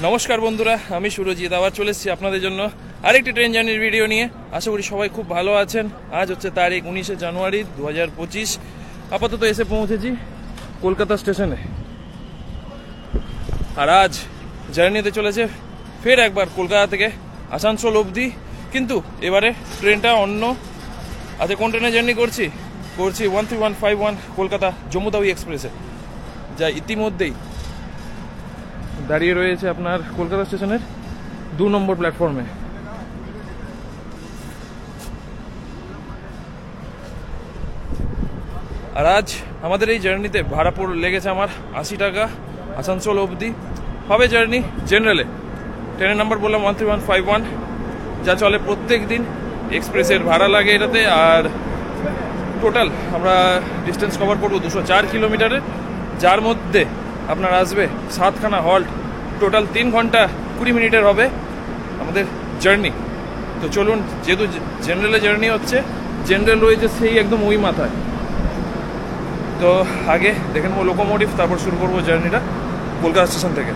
নমস্কার বন্ধুরা, আমি সুরজিৎ আবার চলে এসেছি আপনাদের জন্য আরেকটি ট্রেন জার্নির ভিডিও নিয়ে। আশা করি সবাই খুব ভালো আছেন। আজ হচ্ছে তারিখ 19শে জানুয়ারি 2025। আপাতত এসে পৌঁছেছি কলকাতা স্টেশনে। আর আজ জার্নিতে চলেছে ফের একবার কলকাতা থেকে আসানসোল অবধি, কিন্তু এবারে ট্রেনটা অন্য। আজকে কোন ট্রেনে জার্নি করছি 13151 কলকাতা জম্মু তাওই এক্সপ্রেসে, যা ইতিমধ্যেই দাঁড়িয়ে রয়েছে আপনার কলকাতা স্টেশনের 2 নম্বর প্ল্যাটফর্মে। আর আজ আমাদের এই জার্নিতে ভাড়া লেগেছে আমার 80 টাকা। আসানসোল অবধি হবে জার্নি জেনারেলে। ট্রেনের নাম্বার বললাম 13151, যা চলে প্রত্যেক দিন। এক্সপ্রেসের ভাড়া লাগে এটাতে। আর টোটাল আমরা ডিস্টেন্স কভার করবো 204 কিলোমিটারের, যার মধ্যে আপনার আসবে 7খানা হল্ট। টোটাল 3 ঘন্টা 20 মিনিটের হবে আমাদের জার্নি। তো চলুন, যেহেতু জেনারেলে জার্নি হচ্ছে, জেনারেল রয়েছে সেই একদম ওই মাথায়। তো আগে দেখে নেবো লোকোমোটিভ, তারপর শুরু করবো জার্নিটা কলকাতা স্টেশন থেকে।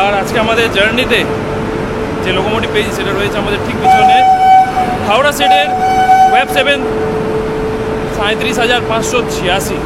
আর আজকে আমাদের জার্নিতে যে লোকোমোটিভ পেয়েছি সেটা রয়েছে আমাদের ঠিক পিছনে, হাওড়া সেটের ওয়েব 7 37,586।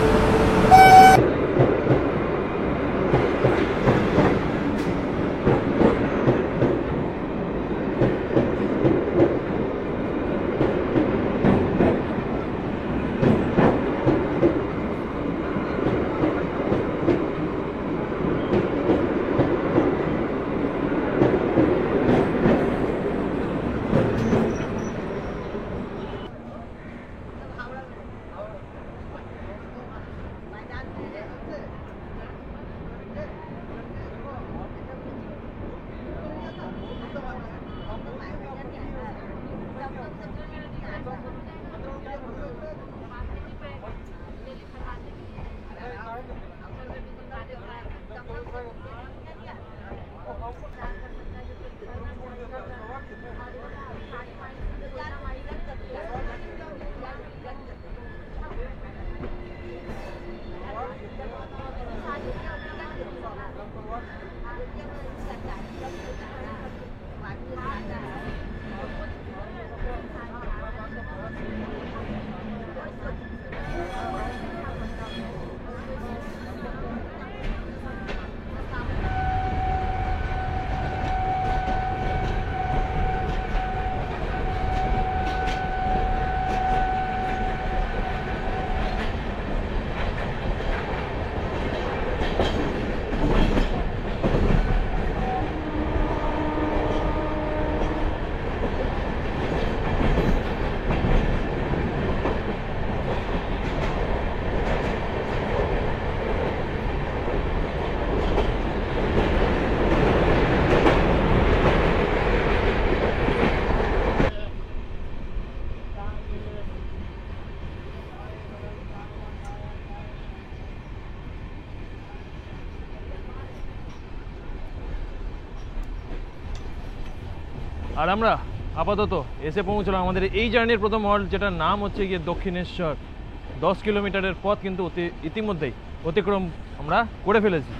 আর আমরা আপাতত এসে পৌঁছলাম আমাদের এই জার্নির প্রথম হল্ট, যেটার নাম হচ্ছে গিয়ে দক্ষিণেশ্বর। 10 কিলোমিটারের পথ কিন্তু ইতিমধ্যেই অতিক্রম আমরা করে ফেলেছি।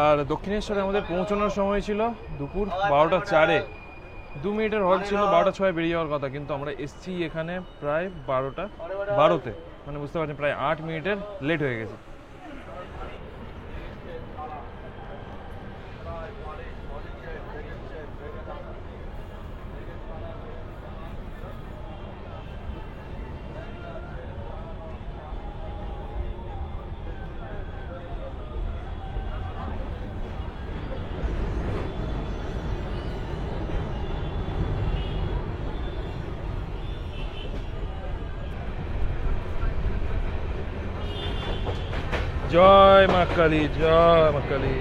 আর দক্ষিণেশ্বরে আমাদের পৌঁছানোর সময় ছিল দুপুর 12টা 4-এ। 2 মিনিটের হল্ট ছিল, 12টা 6 বেরিয়ে যাওয়ার কথা, কিন্তু আমরা এসছি এখানে প্রায় 12টা 12-তে। মানে বুঝতে পারছেন, প্রায় 8 মিনিটের লেট হয়ে গেছে। জয় মা কালী, জয় মা কালী।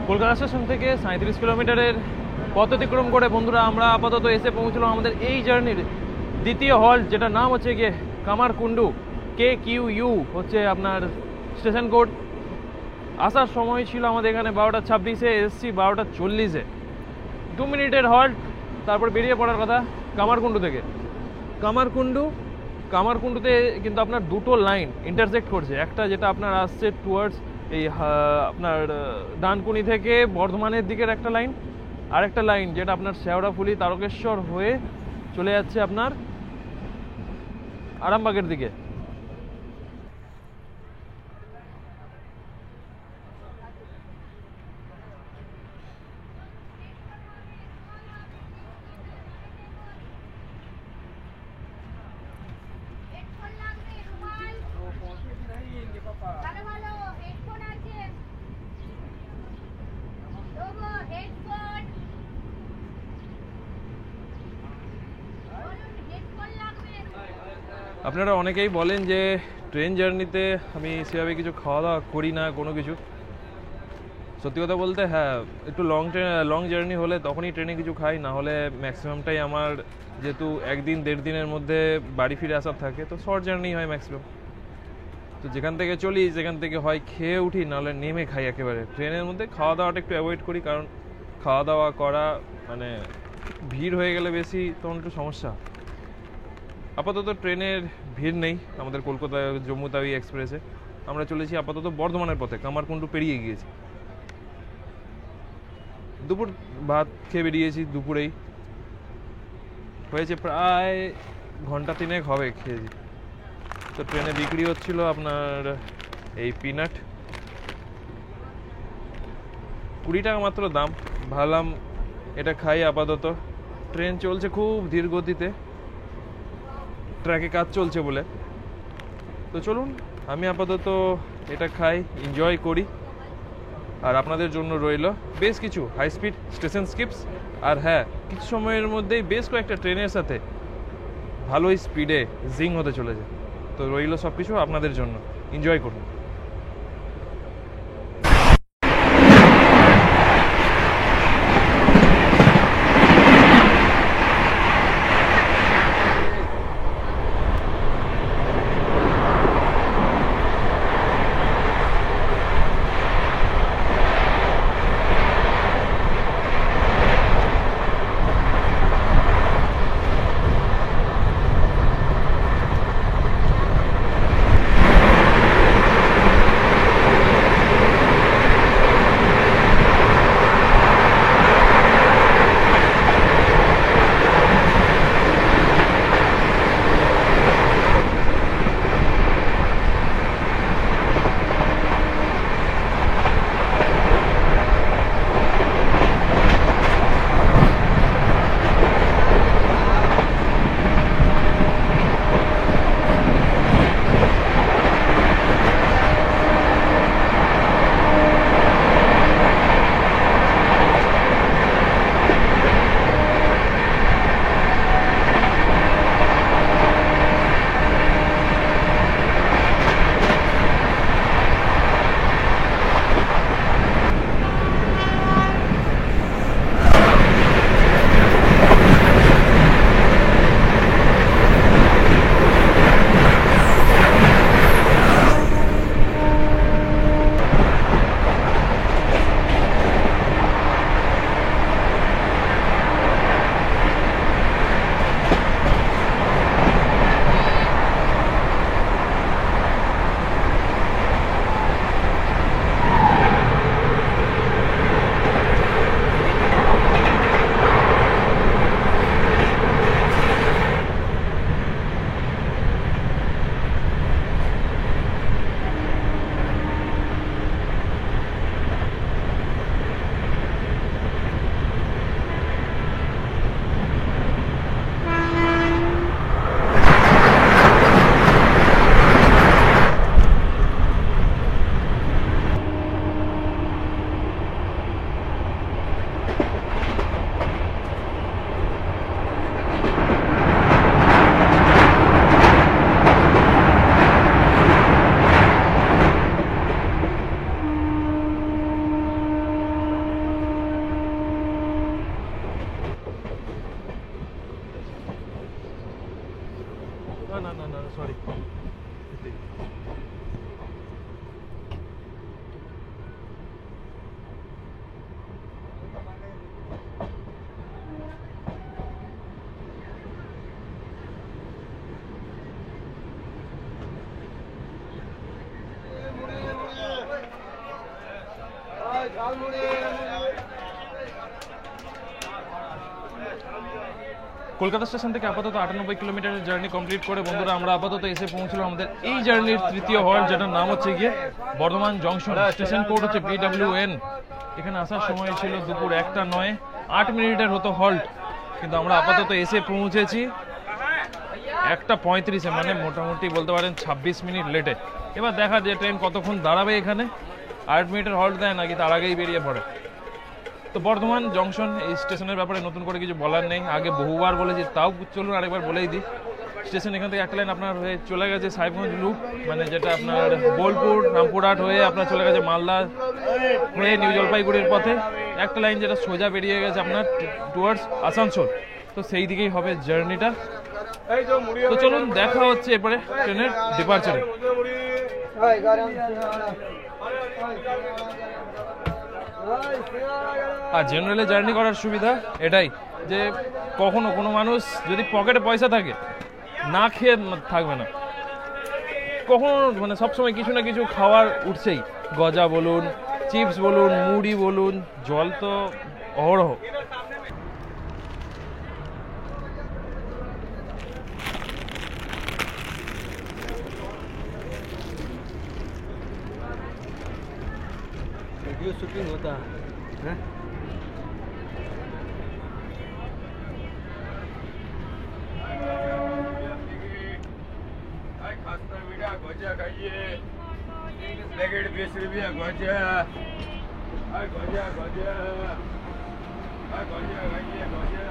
কলকাতা স্টেশন থেকে 37 কিলোমিটারের পথ অতিক্রম করে বন্ধুরা আমরা আপাতত এসে পৌঁছলাম আমাদের এই জার্নির দ্বিতীয় হল্ট, যেটা নাম হচ্ছে গিয়ে কামারকুন্ডু KQU হচ্ছে আপনার স্টেশন কোড। আসার সময় ছিল আমাদের এখানে 12:26, এসছি 12:40। 2 মিনিটের হল্ট, তারপর বেরিয়ে পড়ার কথা কামারকুণ্ডু থেকে। কামারকুণ্ডুতে কিন্তু আপনার দুটো লাইন ইন্টারসেক্ট করছে। একটা যেটা আপনার আসছে টুয়ার্ডস এই আপনার ডানকুনি থেকে বর্ধমানের দিকের একটা লাইন, আর একটা লাইন যেটা আপনার শেওড়াফুলি তারকেশ্বর হয়ে চলে যাচ্ছে আপনার আরামবাগের দিকে। আপনারা অনেকেই বলেন যে ট্রেন জার্নিতে আমি সেভাবে কিছু খাওয়া দাওয়া করি না কোনো কিছু। সত্যি কথা বলতে হ্যাঁ, একটু লং জার্নি হলে তখনই ট্রেনে কিছু খাই, না হলে ম্যাক্সিমামটাই আমার যেহেতু 1 দিন 1.5 দিনের মধ্যে বাড়ি ফিরে আসার থাকে, তো শর্ট জার্নি হয় ম্যাক্সিমাম। তো যেখান থেকে চলি সেখান থেকে হয় খেয়ে উঠি, নাহলে নেমে খাই একেবারে। ট্রেনের মধ্যে খাওয়া দাওয়াটা একটু অ্যাভয়েড করি, কারণ খাওয়া দাওয়া করা মানে ভিড় হয়ে গেলে বেশি তখন একটু সমস্যা। আপাতত ট্রেনের ভিড় নেই আমাদের কলকাতা জম্মু তাওই এক্সপ্রেসে। আমরা চলেছি আপাতত বর্ধমানের পথে, কামারকুণ্ডু পেরিয়ে গিয়েছি। দুপুর ভাত খেয়ে বেরিয়েছি, দুপুরেই হয়েছে প্রায় ঘন্টা 3 হবে খেয়েছি। তো ট্রেনে বিক্রি হচ্ছিল আপনার এই পিনাট, 20 টাকা মাত্র দাম। ভাবলাম এটা খাই আপাতত। ট্রেন চলছে খুব ধীর গতিতে, ট্র্যাকে কাজ চলছে বলে। তো চলুন আমি আপাতত এটা খাই, এনজয় করি। আর আপনাদের জন্য রইল বেশ কিছু হাই স্পিড স্টেশন স্কিপস। আর হ্যাঁ, কিছু সময়ের মধ্যেই বেশ কয়েকটা ট্রেনের সাথে ভালোই স্পিডে জিং হতে চলেছে। তো রইল সব কিছু আপনাদের জন্য, এনজয় করুন। না, সরি। কলকাতা স্টেশন থেকে আপাতত 98 কিলোমিটারের জার্নি কমপ্লিট করে বন্ধুরা আমরা আপাতত এসে পৌঁছলাম আমাদের এই জার্নির তৃতীয় হল্ট, যেটার নাম হচ্ছে গিয়ে বর্ধমান জংশন। স্টেশন কোড হচ্ছে BWN। এখানে আসার সময় ছিল দুপুর 1:09, 8 মিনিটের হতো হল্ট, কিন্তু আমরা আপাতত এসে পৌঁছেছি 1:35, মানে মোটামুটি বলতে পারেন 26 মিনিট লেটে। এবার দেখা যে ট্রেন কতক্ষণ দাঁড়াবে এখানে, 8 মিনিটের হল্ট দেয় নাকি তার আগেই বেরিয়ে পড়ে। তো বর্ধমান জংশন এই স্টেশনের ব্যাপারে নতুন করে কিছু বলার নেই, আগে বহুবার বলেছি, তাও চলুন আরেকবার বলেই দিই। স্টেশন এখান থেকে একটা লাইন আপনার হয়ে চলে গেছে সাহেবগঞ্জ লুপ, মানে যেটা আপনার বোলপুর রামপুরহাট হয়ে আপনার চলে গেছে মালদা হয়ে নিউ জলপাইগুড়ির পথে। একটা লাইন যেটা সোজা বেরিয়ে গেছে আপনার টুয়ার্ডস আসানসোল। তো সেই দিকেই হবে জার্নিটা। তো চলুন দেখা হচ্ছে এরপরে ট্রেনের ডিপার্চারে। আর জেনারেলে জার্নি করার সুবিধা এটাই যে কখনো কোনো মানুষ যদি পকেটে পয়সা থাকে না খেয়ে থাকবে না, কখনো মানে সবসময় কিছু না কিছু খাওয়ার উঠছেই। গজা বলুন, চিপস বলুন, মুড়ি বলুন, জল তো অহরহ। वीडियो शूटिंग होता है गजा खाइए, पैकेट 20 रुपया गजा, गजा गजा गजा खाइए गजा।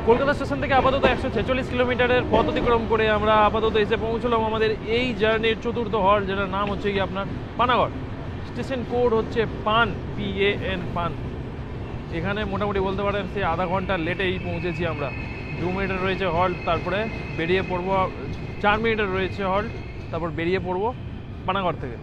কলকাতা স্টেশন থেকে আপাতত 146 কিলোমিটারের পথ অতিক্রম করে আমরা আপাতত এসে পৌঁছলাম আমাদের এই জার্নির চতুর্থ হল্ট, যেটার নাম হচ্ছে কি আপনার পানাগড়। স্টেশন কোড হচ্ছে পান, PAN পান। এখানে মোটামুটি বলতে পারেন সে আধা ঘন্টা লেটেই পৌঁছেছি আমরা। 2 মিনিটের রয়েছে হল্ট, তারপরে বেরিয়ে পড়বো। 4 মিনিটের রয়েছে হল্ট, তারপর বেরিয়ে পড়বো পানাগড় থেকে।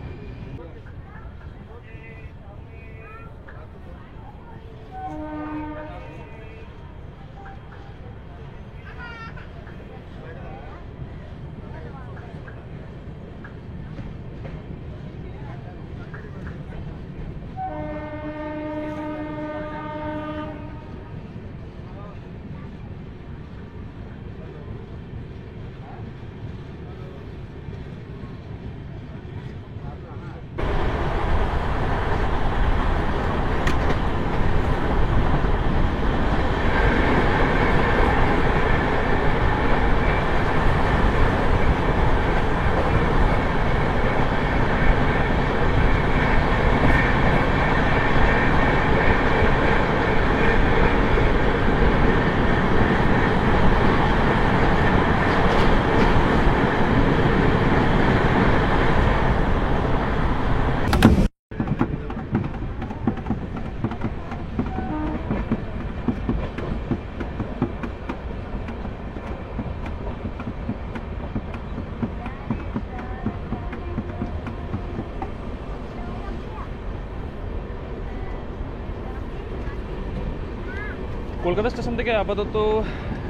কলকাতা স্টেশন থেকে আপাতত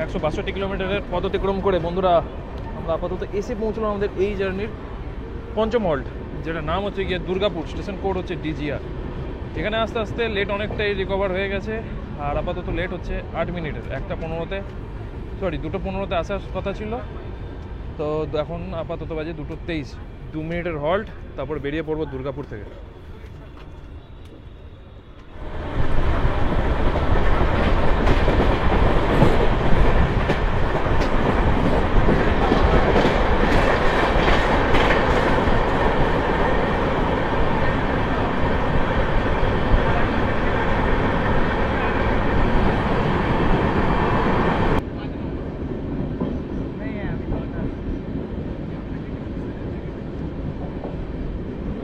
162 কিলোমিটারের পথ অতিক্রম করে বন্ধুরা আমরা আপাতত এসে পৌঁছলাম আমাদের এই জার্নির পঞ্চম হল্ট, যেটা নাম হচ্ছে গিয়ে দুর্গাপুর। স্টেশন কোড হচ্ছে ডিজিআর। এখানে আস্তে আস্তে লেট অনেকটাই রিকভার হয়ে গেছে, আর আপাতত লেট হচ্ছে 8 মিনিটের। 2:15-তে আসার কথা ছিল, তো এখন আপাতত বাজে 2:23। 2 মিনিটের হল্ট, তারপর বেরিয়ে পড়বো দুর্গাপুর থেকে।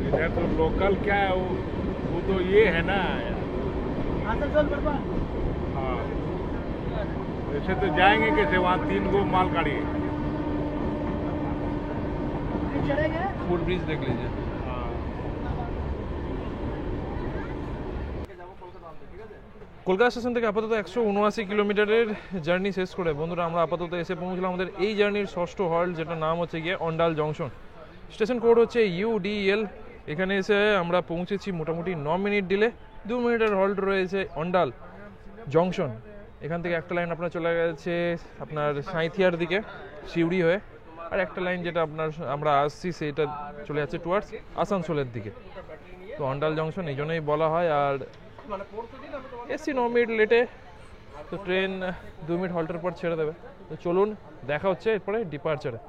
इधर तो लोकल क्या है वो तो ये है ना। हाँ, वैसे तो जाएंगे कैसे, वहाँ 3 गो माल गाड़ी है। फुट ब्रिज देख लीजिए। हाँ, কলকাতা স্টেশন থেকে আপাতত 179 কিলোমিটারের জার্নি শেষ করে বন্ধুরা আমরা আপাতত এসে পৌঁছলাম আমাদের এই জার্নির ষষ্ঠ হল্ট, যেটা নাম হচ্ছে গিয়ে অন্ডাল জংশন। স্টেশন কোড হচ্ছে UDL। এখানে এসে আমরা পৌঁছেছি মোটামুটি 9 মিনিট ডিলে। 2 মিনিটের হল্ট রয়েছে অন্ডাল জংশন। এখান থেকে একটা লাইন আপনার চলে গেছে আপনার সাঁইথিয়ার দিকে সিউড়ি হয়ে, আর একটা লাইন যেটা আমরা আসছি সেটা চলে যাচ্ছে টুয়ার্ডস আসানসোলের দিকে। তো অন্ডাল জংশন এই জন্যই বলা হয়। আর এসি 9 মিনিট লেটে, তো ট্রেন 2 মিনিট হল্টের পর ছেড়ে দেবে। তো চলুন দেখা হচ্ছে এরপরে ডিপার্চারে।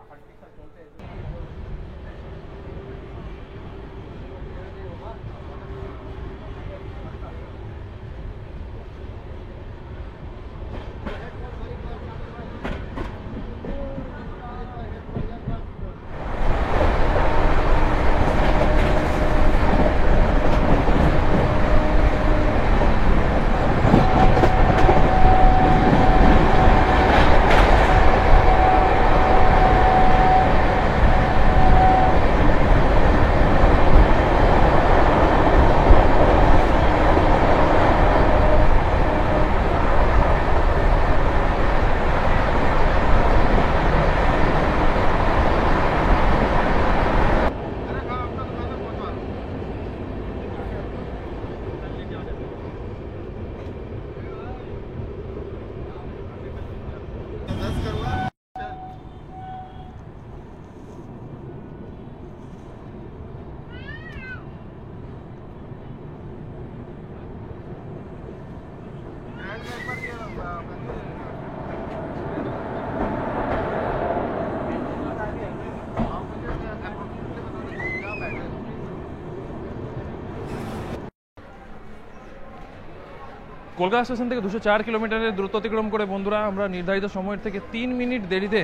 কলকাতা স্টেশন থেকে 204 কিলোমিটারের দূরত্ব অতিক্রম করে বন্ধুরা আমরা নির্ধারিত সময়ের থেকে 3 মিনিট দেরিতে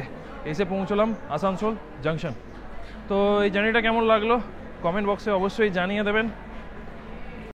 এসে পৌঁছলাম আসানসোল জাংশন। তো এই জার্নিটা কেমন লাগলো কমেন্ট বক্সে অবশ্যই জানিয়ে দেবেন।